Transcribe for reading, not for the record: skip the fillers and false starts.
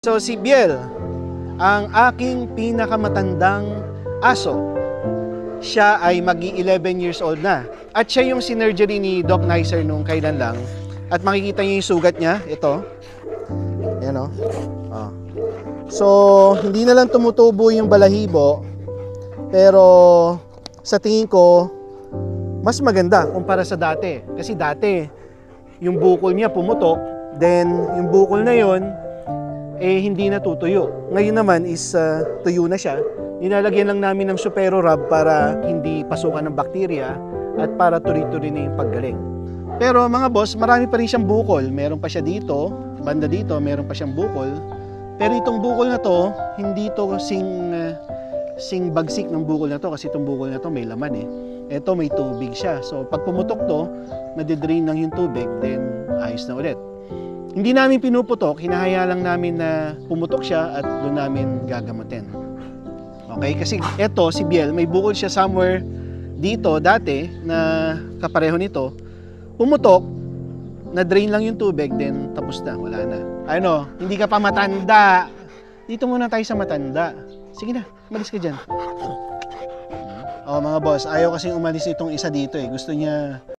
So si Biel, ang aking pinakamatandang aso. Siya ay magi-11 years old na. At siya yung sinurgery ni Doc Nicer nung kailan lang. At makikita niyo yung sugat niya, ito. Ayan o. Oh. So, hindi na lang tumutubo yung balahibo. Pero sa tingin ko, mas maganda kumpara sa dati. Kasi dati, yung bukol niya pumutok. Then, yung bukol na yon hindi natutuyo. Ngayon naman is tuyo na siya. Nilalagyan lang namin ng Supero Rub para hindi pasukan ng bakterya at para tuloy-tuloy na yung paggaling. Pero mga boss, marami pa rin siyang bukol. Meron pa siya dito, banda dito, meron pa siyang bukol. Pero itong bukol na to, hindi to sing bagsik ng bukol na to kasi itong bukol na to may laman eh. Ito may tubig siya. So pag pumutok to, nadidrain lang yung tubig, then ayos na ulit. Hindi namin pinuputok, hinahaya lang namin na pumutok siya at doon namin gagamutin. Okay, kasi eto si Biel, may bukol siya somewhere dito dati na kapareho nito. Pumutok, na-drain lang yung tubig, then tapos na, wala na. Ano, hindi ka pa matanda. Dito muna tayo sa matanda. Sige na, umalis ka dyan. Oh, mga boss, ayaw kasing umalis itong isa dito eh. Gusto niya